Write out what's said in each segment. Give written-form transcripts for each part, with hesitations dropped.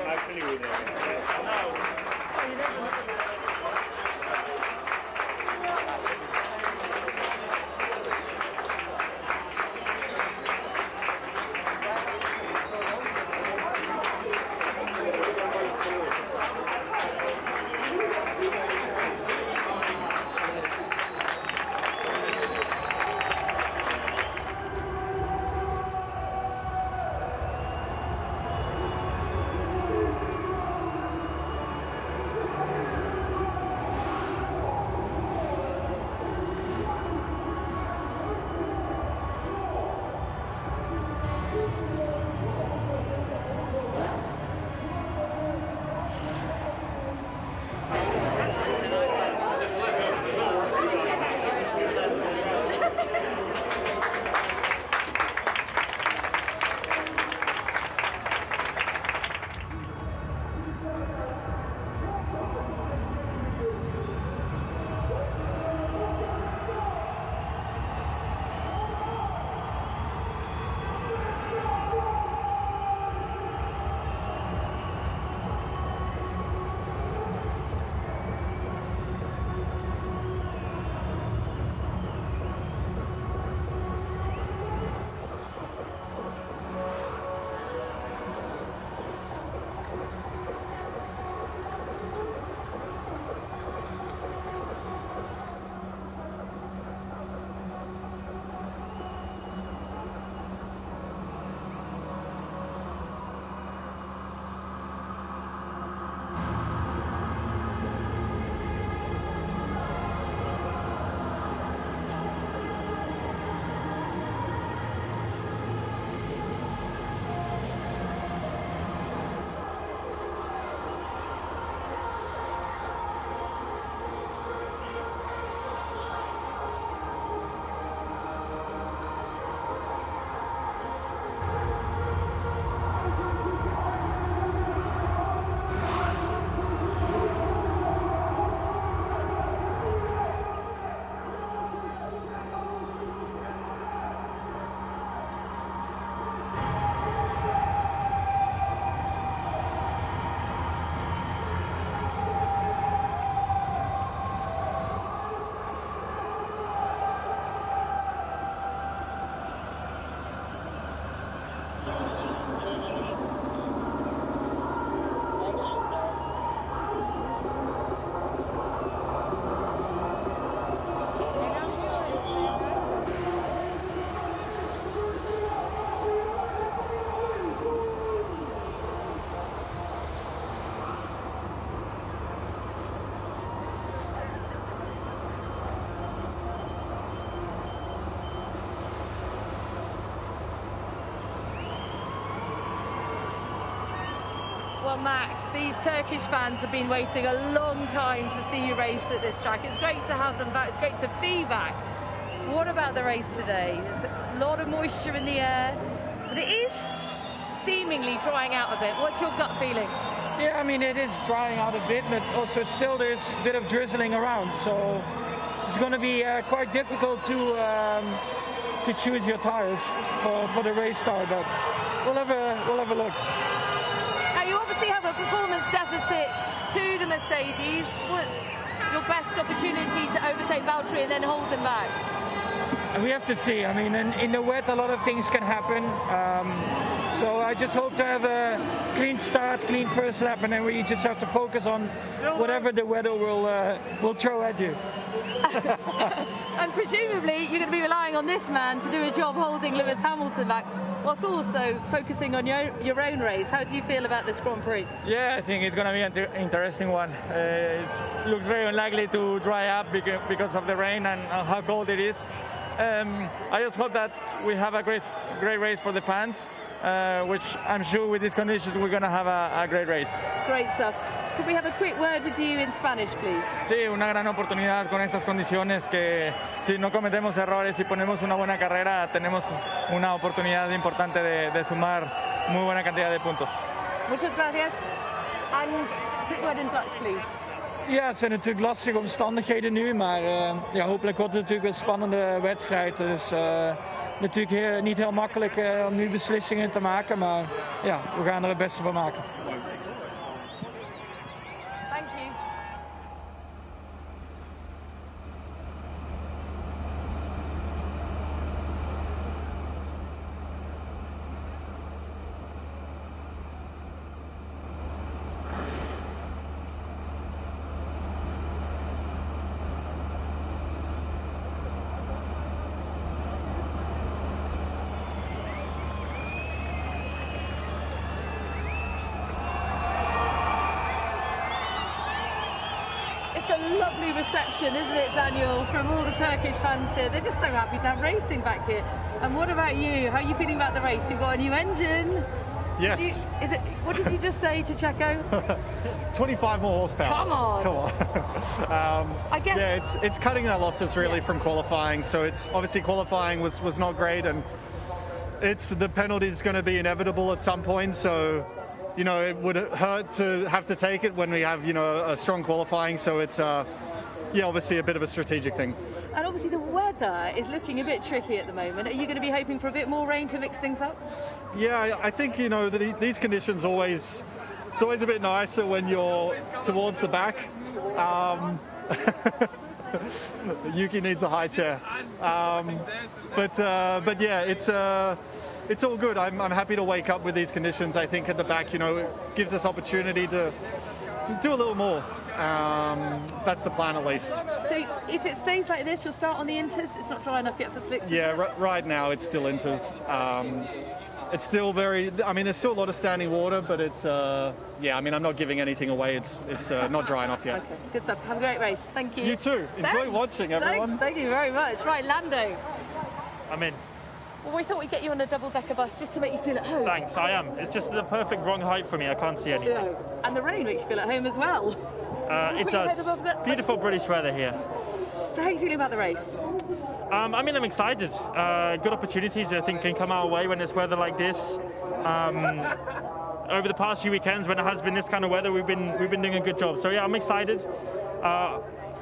Actually, we did. Well, Max, these Turkish fans have been waiting a long time to see you race at this track. It's great to have them back. It's great to be back. What about the race today? There's a lot of moisture in the air, but it is seemingly drying out a bit. What's your gut feeling? Yeah, I mean, it is drying out a bit, but also still there's a bit of drizzling around. So it's going to be quite difficult to choose your tires for the race start. But we'll have a look. Now, you obviously have a performance deficit to the Mercedes. What's your best opportunity to overtake Valtteri and then hold him back? And we have to see. I mean, in the wet, a lot of things can happen. So I just hope to have a clean start, clean first lap, and then we just have to focus on whatever the weather will throw at you. And presumably you're going to be relying on this man to do a job holding Lewis Hamilton back, whilst also focusing on your own race. How do you feel about this Grand Prix? Yeah, I think it's going to be an interesting one. It looks very unlikely to dry up because of the rain and how cold it is. I just hope that we have a great race for the fans, which I'm sure with these conditions we're going to have a great race. Great stuff. Could we have a quick word with you in Spanish, please? Sí, una gran oportunidad con estas condiciones que si no cometemos errores y ponemos una buena carrera, tenemos una oportunidad importante de sumar muy buena cantidad de puntos. Muchas gracias. And a quick word in Dutch, please. Ja, het zijn natuurlijk lastige omstandigheden nu, maar hopelijk wordt het natuurlijk een spannende wedstrijd. Dus natuurlijk niet heel makkelijk om nu beslissingen te maken. Maar ja, we gaan er het beste van maken. Thank you. It's a lovely reception, isn't it, Daniel, from all the Turkish fans here. They're just so happy to have racing back here. And what about you? How are you feeling about the race? You've got a new engine. Yes. What did you just say to Checo? 25 more horsepower. Come on. Come on. I guess. Yeah, it's cutting our losses really from qualifying. So it's obviously qualifying was not great, and the penalty is going to be inevitable at some point. So, you know, it would hurt to have to take it when we have, you know, a strong qualifying. So it's obviously a bit of a strategic thing. And obviously the weather is looking a bit tricky at the moment. Are you going to be hoping for a bit more rain to mix things up? Yeah, I think, you know, these conditions it's always a bit nicer when you're towards the back. Yuki needs a high chair. But yeah, it's all good. I'm happy to wake up with these conditions. I think at the back, you know, it gives us opportunity to do a little more. That's the plan at least. So if it stays like this, you'll start on the inters. It's not dry enough yet for slicks. Yeah, right now it's still inters. It's still there's still a lot of standing water, but I'm not giving anything away. It's not dry enough yet. Okay, good stuff. Have a great race. Thank you. You too. Enjoy watching, everyone. Thank you very much. Right, Lando. I'm in. Well, we thought we'd get you on a double-decker bus just to make you feel at home. Thanks, I am. It's just the perfect wrong height for me. I can't see anything. Yeah. And the rain makes you feel at home as well. It does. Beautiful British weather here. So how are you feeling about the race? I'm excited. Good opportunities, I think, can come our way when it's weather like this. Over the past few weekends, when it has been this kind of weather, we've been doing a good job. So yeah, I'm excited.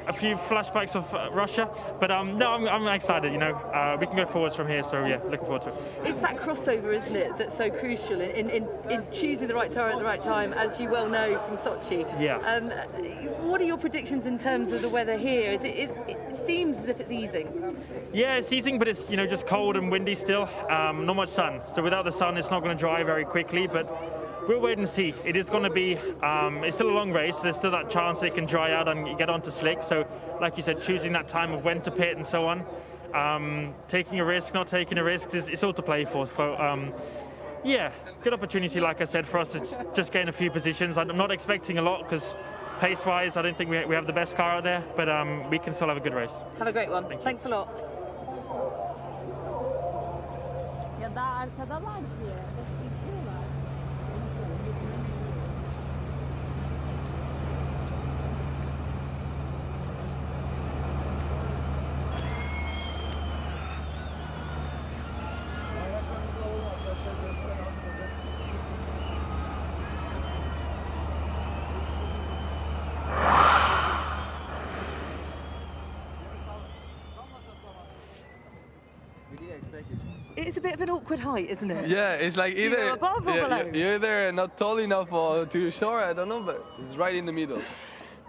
A few flashbacks of Russia, but no, I'm excited. You know, we can go forwards from here. So yeah, looking forward to it. It's that crossover, isn't it, that's so crucial in choosing the right tire at the right time, as you well know from Sochi. Yeah. What are your predictions in terms of the weather here? It seems as if it's easing. Yeah, it's easing, but it's just cold and windy still. Not much sun. So without the sun, it's not going to dry very quickly. But we'll wait and see. It is going to be, it's still a long race. There's still that chance it can dry out and get onto slick. So, like you said, choosing that time of when to pit and so on. Taking a risk, not taking a risk, it's all to play for. Yeah, good opportunity, like I said, for us to just gain a few positions. I'm not expecting a lot because pace-wise, I don't think we have the best car out there, but we can still have a good race. Have a great one. Thanks a lot. It's a bit of an awkward height, isn't it? Yeah, it's like either go above or below? you're either not tall enough or too short, I don't know, but it's right in the middle.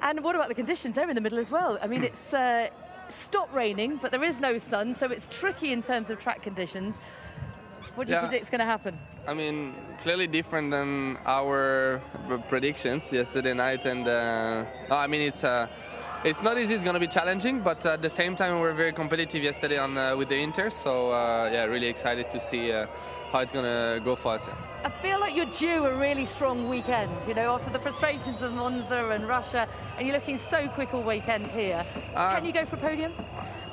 And what about the conditions? They're in the middle as well. I mean, it's stopped raining, but there is no sun, so it's tricky in terms of track conditions. What do you predict is going to happen? I mean, clearly different than our predictions yesterday night, and I mean, it's not easy. It's going to be challenging, but at the same time, we were very competitive yesterday with the Inter. So yeah, really excited to see how it's going to go for us. I feel like you're due a really strong weekend. You know, after the frustrations of Monza and Russia, and you're looking so quick all weekend here. Can you go for a podium?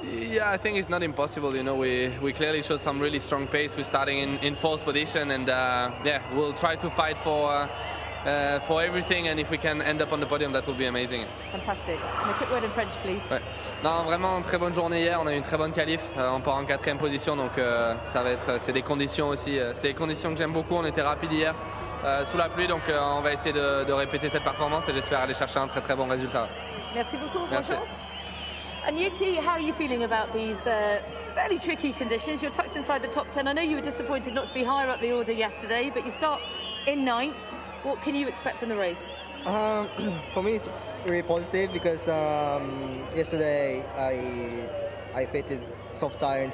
Yeah, I think it's not impossible. You know, we clearly showed some really strong pace. We're starting in fourth position, and yeah, we'll try to fight for everything, and if we can end up on the podium, that will be amazing. Fantastic. And a quick word in French, please. Ouais. Non, vraiment une très bonne journée hier. On a eu une très bonne qualif. On part en 4e position, donc ça va être. C'est des conditions aussi. C'est des conditions que j'aime beaucoup. On était rapide hier sous la pluie, donc on va essayer de répéter cette performance et j'espère aller chercher un très très bon résultat. Merci beaucoup. Merci. Bonne chance. And Yuki, how are you feeling about these fairly tricky conditions. You're tucked inside the top 10. I know you were disappointed not to be higher up the order yesterday, but you start in 9th. What can you expect from the race? For me, it's really positive because yesterday I fitted soft tire in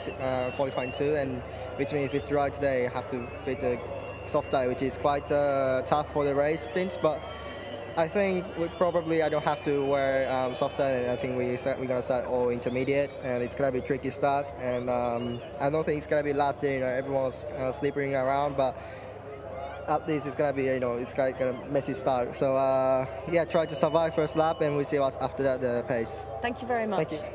qualifying too, and which means if it's dry today, I have to fit a soft tire, which is quite tough for the race stints. But I think I don't have to wear soft tire. I think we're gonna start all intermediate, and it's gonna be a tricky start. And I don't think it's gonna be last year. Everyone's sleeping around, but at least it's gonna be, it's gonna messy start. So yeah, try to survive first lap, and we'll see what's after that the pace. Thank you very much. Thank you.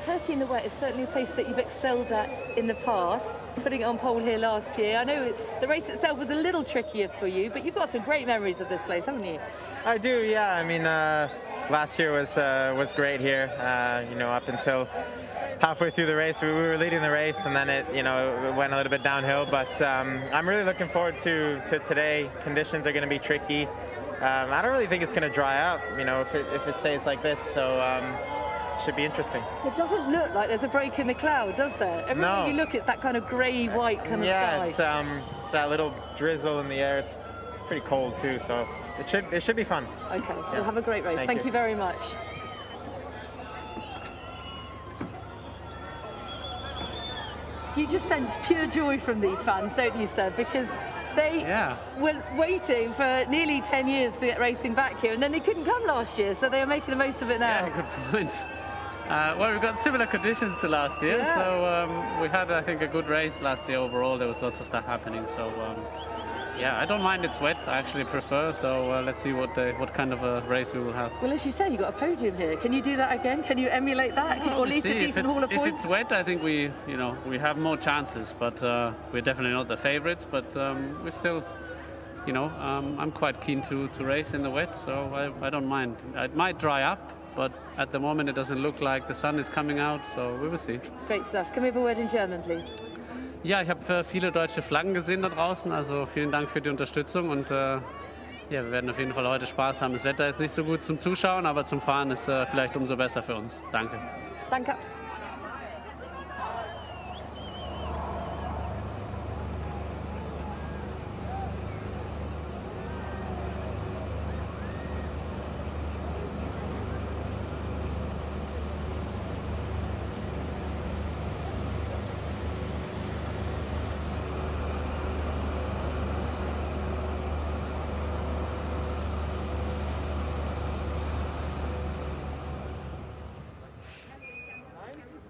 Turkey in the wet is certainly a place that you've excelled at in the past, putting it on pole here last year. I know the race itself was a little trickier for you, but you've got some great memories of this place, haven't you? I do, yeah. I mean, last year was great here. Up until halfway through the race, we were leading the race, and then it went a little bit downhill. But I'm really looking forward to today. Conditions are going to be tricky. I don't really think it's going to dry up, if it stays like this. So. Should be interesting. It doesn't look like there's a break in the cloud, does there? Everywhere you look, it's that kind of grey-white kind of sky. Yeah, it's that little drizzle in the air. It's pretty cold too, so it should be fun. Okay, we'll have a great race. Thank you very much. You just sense pure joy from these fans, don't you, sir? Because they were waiting for nearly 10 years to get racing back here, and then they couldn't come last year, so they are making the most of it now. Yeah, good point. Well, we've got similar conditions to last year, so we had, I think, a good race last year overall. There was lots of stuff happening, so yeah, I don't mind it's wet. I actually prefer, so let's see what kind of a race we will have. Well, as you say, you've got a podium here. Can you do that again? Can you emulate that? Or at least a decent haul of points? If it's wet, I think we have more chances, but we're definitely not the favourites, but we're still, I'm quite keen to race in the wet, so I don't mind. It might dry up, but at the moment it doesn't look like the sun is coming out, so we will see. Great stuff. Can we have a word in German, please? Ja, ich habe viele deutsche Flaggen gesehen da draußen, also vielen Dank für die Unterstützung und ja, wir werden auf jeden Fall heute Spaß haben. Das Wetter ist nicht so gut zum Zuschauen, aber zum Fahren ist vielleicht umso besser für uns. Danke. Danke.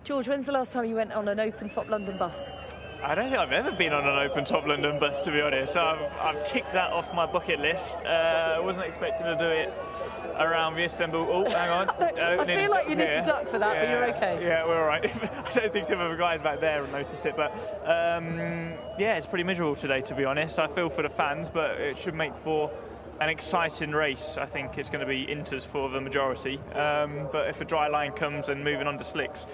George, when's the last time you went on an open-top London bus? I don't think I've ever been on an open-top London bus, to be honest. So I've ticked that off my bucket list. I wasn't expecting to do it around the Istanbul. Oh, hang on. I feel like you need to duck for that, but you're okay. Yeah, we're all right. I don't think some of the guys back there have noticed it, but yeah, it's pretty miserable today, to be honest. I feel for the fans, but it should make for an exciting race. I think it's going to be Inters for the majority, but if a dry line comes and moving on to slicks,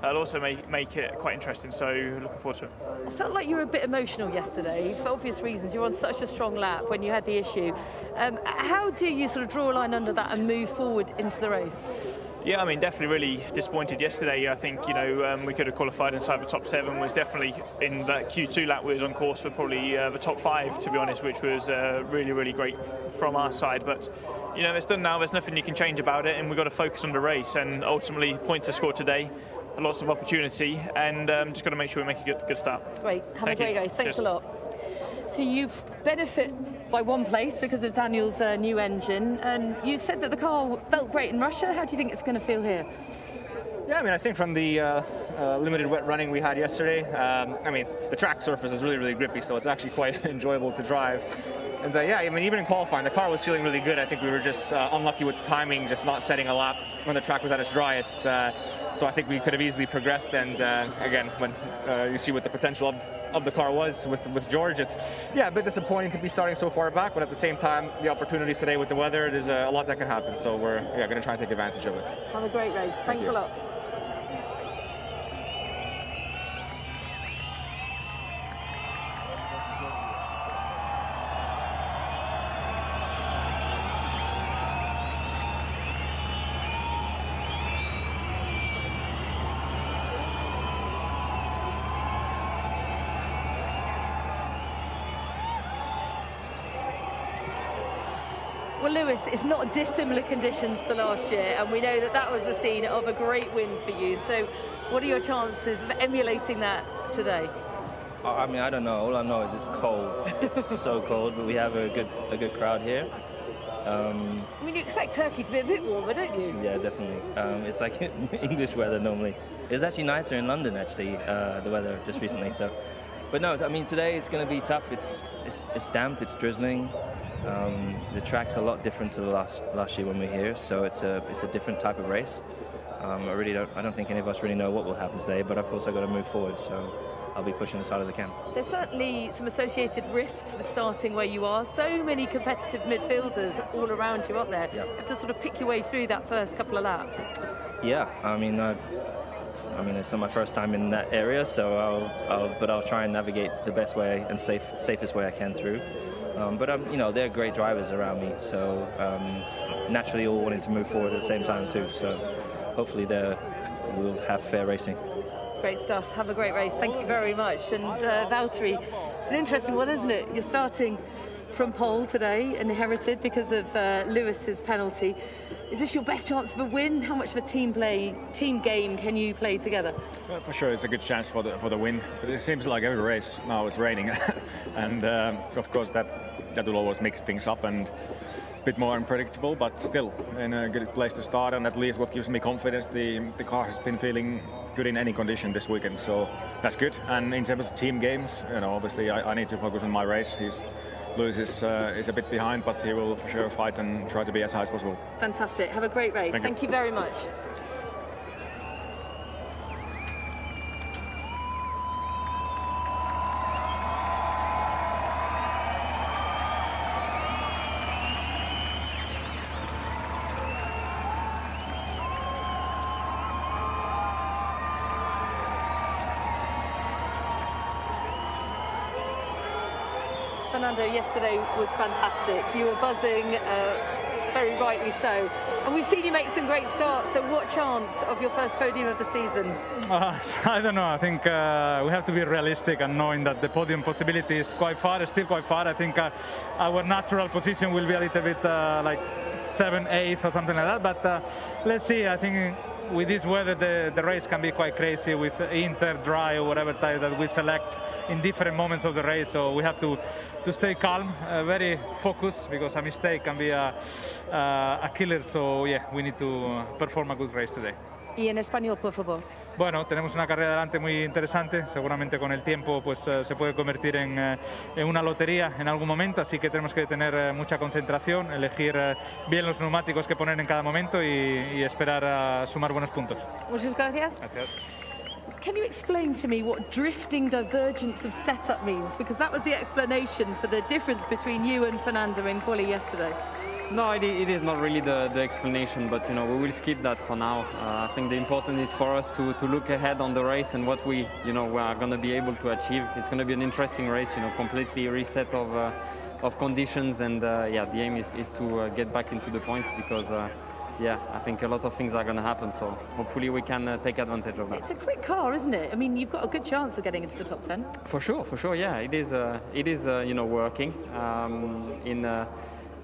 it'll also make it quite interesting, so looking forward to it. I felt like you were a bit emotional yesterday, for obvious reasons. You were on such a strong lap when you had the issue. How do you sort of draw a line under that and move forward into the race? Yeah, I mean, definitely really disappointed yesterday. I think, we could have qualified inside the top 7. Was definitely in that Q2 lap was on course for probably the top 5, to be honest, which was really, really great from our side. But, it's done now. There's nothing you can change about it, and we've got to focus on the race. And ultimately, points are scored today. Lots of opportunity, and just got to make sure we make a good start. Great. Have a great race. Thanks a lot. So you benefit by 1 place because of Daniel's new engine. And you said that the car felt great in Russia. How do you think it's going to feel here? Yeah, I mean, I think from the limited wet running we had yesterday, I mean, the track surface is really, really grippy, so it's actually quite enjoyable to drive. And yeah, I mean, even in qualifying, the car was feeling really good. I think we were just unlucky with the timing, just not setting a lap when the track was at its driest. So I think we could have easily progressed. And again, when you see what the potential of the car was with George, it's a bit disappointing to be starting so far back. But at the same time, the opportunities today with the weather, there's a lot that can happen. So we're going to try and take advantage of it. Have a great race. Thanks a lot. Well, Lewis, it's not dissimilar conditions to last year, and we know that that was the scene of a great win for you. So what are your chances of emulating that today? I mean, I don't know. All I know is it's cold. It's so cold, but we have a good crowd here. I mean, you expect Turkey to be a bit warmer, don't you? Yeah, definitely. It's like English weather normally. It's actually nicer in London, actually, the weather just recently. So, but no, I mean, today it's going to be tough. It's damp, it's drizzling. The track's a lot different to the last year when we were here, so it's a different type of race. I don't think any of us really know what will happen today, but of course I've got to move forward, so I'll be pushing as hard as I can. There's certainly some associated risks with starting where you are. So many competitive midfielders all around you, aren't there? Yeah. You have to sort of pick your way through that first couple of laps. Yeah, I mean, it's not my first time in that area, so I'll try and navigate the best way and safest way I can through. But you know, they're great drivers around me, so naturally all wanting to move forward at the same time too. So hopefully we'll have fair racing. Great stuff. Have a great race. Thank you very much. And Valtteri, it's an interesting one, isn't it? You're starting from pole today, inherited because of Lewis's penalty. Is this your best chance of a win? How much of a team game can you play together? Well, for sure, it's a good chance for the win. But it seems like every race now it's raining, and of course that will always mix things up and a bit more unpredictable. But still, in a good place to start, and at least what gives me confidence, the car has been feeling good in any condition this weekend, so that's good. And in terms of team games, you know, obviously I need to focus on my race. Lewis is a bit behind, but he will for sure fight and try to be as high as possible. Fantastic. Have a great race. Thank you very much. Fernando, yesterday was fantastic. You were buzzing, very rightly so. And we've seen you make some great starts, so what chance of your first podium of the season? I don't know. I think we have to be realistic and knowing that the podium possibility is quite far, still quite far. I think our natural position will be a little bit like 7th, 8th or something like that. But let's see. I think with this weather, the race can be quite crazy with inter, dry, or whatever type that we select in different moments of the race. So we have to stay calm, very focused, because a mistake can be a killer. So yeah, we need to perform a good race today. Y en español, por favor. Bueno, tenemos una carrera delante muy interesante. Seguramente con el tiempo pues se puede convertir en una lotería en algún momento, así que tenemos que tener mucha concentración, elegir bien los neumáticos que poner en cada momento y esperar sumar buenos puntos. Muchas gracias. Gracias. Can you explain to me what drifting divergence of setup means? Because that was the explanation for the difference between you and Fernando in quali yesterday. No, it is not really the explanation, but you know, we will skip that for now. I think the important is for us to look ahead on the race and what we are going to be able to achieve. It's going to be an interesting race, you know, completely reset of conditions, and yeah, the aim is to get back into the points, because yeah, I think a lot of things are going to happen, so hopefully we can take advantage of that. It's a quick car, isn't it? I mean, you've got a good chance of getting into the top 10. For sure, yeah, it is you know, working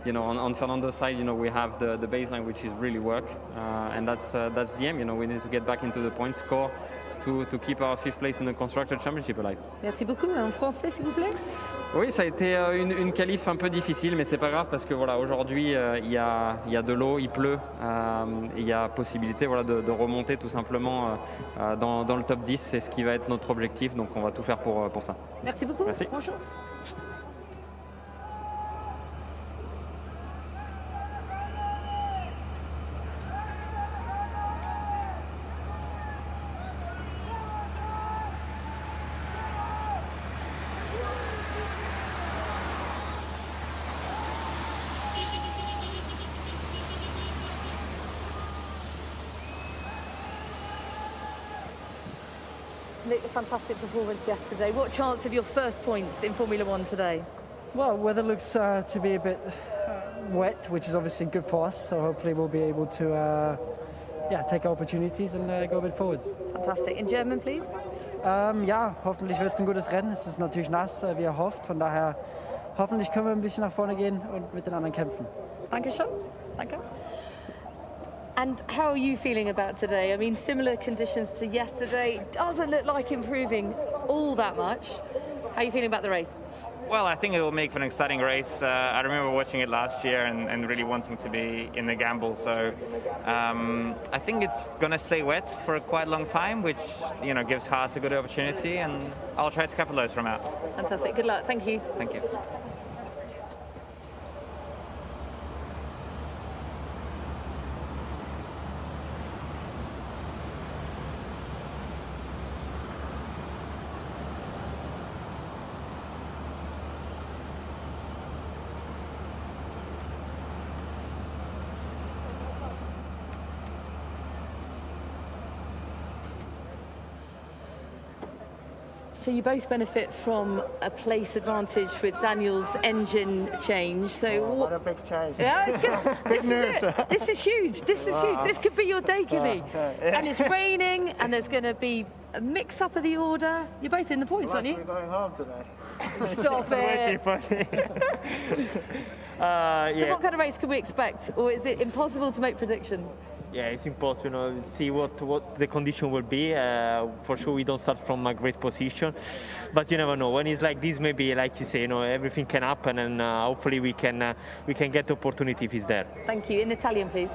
you know, on Fernando's side, you know, we have the baseline, which is really work, and that's the aim. You know, we need to get back into the point score to keep our 5th place in the Constructor Championship alive. Merci beaucoup. En français, s'il vous plaît. Oui, ça a été une qualif un peu difficile, mais c'est pas grave parce que voilà, aujourd'hui il y a de l'eau, il pleut, et il y a possibilité voilà, de remonter tout simplement dans le top 10. C'est ce qui va être notre objectif, donc on va tout faire pour ça. Merci beaucoup. Merci. Bonne chance. Nick, a fantastic performance yesterday. What chance of your first points in Formula One today? Well, weather looks to be a bit wet, which is obviously good for us. So hopefully we'll be able to take opportunities and go a bit forwards. Fantastic. In German, please? Ja, hoffentlich wird es ein gutes Rennen. Es ist natürlich nass, wie erhofft. Von daher hoffentlich können wir ein bisschen nach vorne gehen und mit den anderen kämpfen. Dankeschön. Danke. And how are you feeling about today? I mean, similar conditions to yesterday. It doesn't look like improving all that much. How are you feeling about the race? Well, I think it will make for an exciting race. I remember watching it last year and really wanting to be in the gamble. So I think it's going to stay wet for quite a long time, which gives Haas a good opportunity. And I'll try to capitalize from out. Fantastic. Good luck. Thank you. Thank you. So you both benefit from a place advantage with Daniel's engine change. So what a big change! Yeah, it's good. This is it. This is huge. This is huge. This could be your day, Kimi. And it's raining, and there's going to be a mix-up of the order. You're both in the points, aren't you? We're going home today. Stop it. Yeah. So what kind of race can we expect, or is it impossible to make predictions? Yeah, it's impossible. See what the condition will be. For sure, we don't start from a great position, but you never know. When it's like this, maybe like you say, everything can happen, and hopefully we can get the opportunity if it's there. Thank you. In Italian, please.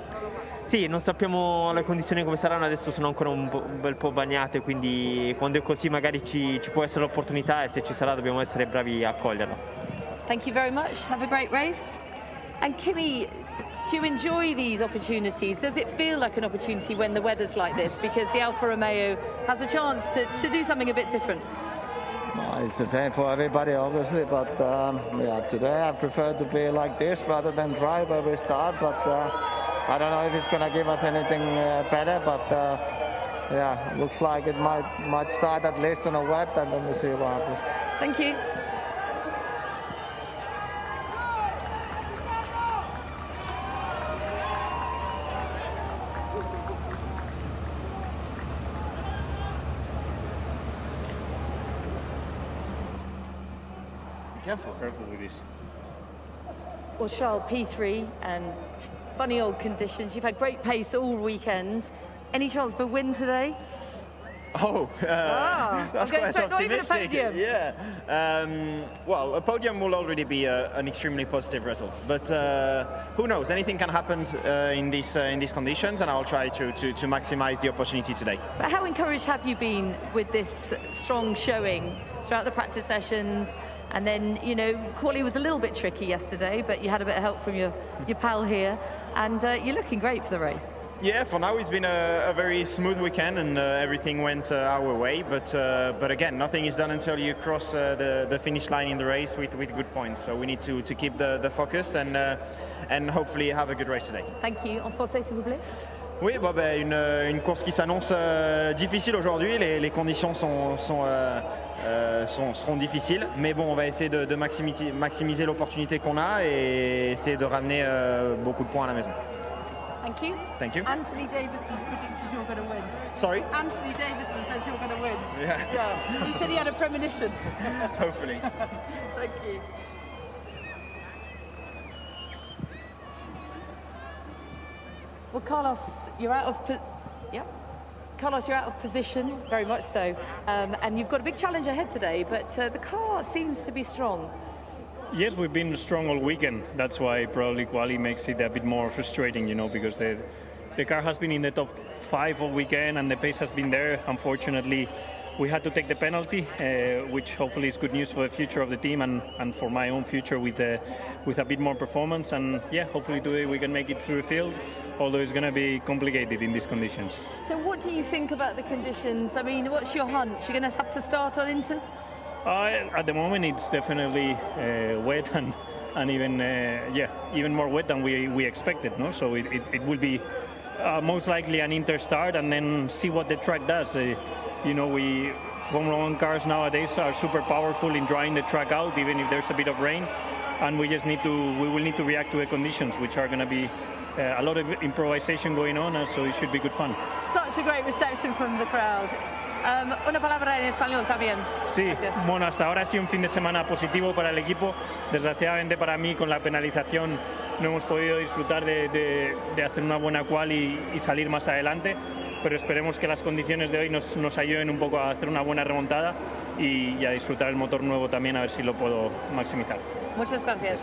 Sì, non sappiamo le condizioni come saranno, adesso sono ancora un bel po' bagnate, quindi quando è così magari ci può essere l'opportunità e se ci sarà dobbiamo essere bravi a coglierla. Thank you very much. Have a great race. And Kimi, do you enjoy these opportunities? Does it feel like an opportunity when the weather's like this? Because the Alfa Romeo has a chance to do something a bit different. Well, it's the same for everybody, obviously, but today I prefer to be like this rather than dry where we start. But I don't know if it's going to give us anything better, but looks like it might start at least in a wet, and then we'll see what happens. Thank you. Careful with this. Well, Charles, P3 and funny old conditions. You've had great pace all weekend. Any chance for a win today? That's quite optimistic. Yeah. Well, a podium will already be an extremely positive result. But who knows? Anything can happen in these conditions, and I'll try to maximize the opportunity today. But how encouraged have you been with this strong showing throughout the practice sessions? And then, quali was a little bit tricky yesterday, but you had a bit of help from your pal here, and you're looking great for the race. Yeah, for now it's been a very smooth weekend, and everything went our way. But again, nothing is done until you cross the finish line in the race with good points. So we need to keep the focus and hopefully have a good race today. Thank you. En français, s'il vous plaît. Oui, une course qui s'annonce difficile aujourd'hui. Les conditions seront difficiles, mais bon, on va essayer de maximiser l'opportunité qu'on a et essayer de ramener beaucoup de points à la maison. Thank you. Thank you. Anthony Davidson's predicted you're going to win. Sorry? Anthony Davidson says you're going to win. Yeah. He said he had a premonition. Hopefully. Thank you. Well, Carlos, you're out of position, very much so, and you've got a big challenge ahead today. But the car seems to be strong. Yes, we've been strong all weekend. That's why probably quali makes it a bit more frustrating, you know, because the car has been in the top 5 all weekend and the pace has been there. Unfortunately, we had to take the penalty, which hopefully is good news for the future of the team and for my own future with a bit more performance. And yeah, hopefully today we can make it through the field, although it's going to be complicated in these conditions. So what do you think about the conditions? I mean, what's your hunch? You're going to have to start on Inters? At the moment, it's definitely wet and even more wet than we expected. No, so it will be most likely an Inter start, and then see what the track does. You know, Formula 1 cars nowadays are super powerful in drying the track out, even if there's a bit of rain, and we will need to react to the conditions, which are going to be a lot of improvisation going on, so it should be good fun. Such a great reception from the crowd. Una palabra en español también. Sí, gracias. Bueno, hasta ahora ha sido un fin de semana positivo para el equipo. Desgraciadamente para mí, con la penalización, no hemos podido disfrutar de hacer una buena qual y salir más adelante, pero esperemos que las condiciones de hoy nos ayuden un poco a hacer una buena remontada y a disfrutar el motor nuevo también, a ver si lo puedo maximizar. Muchas gracias.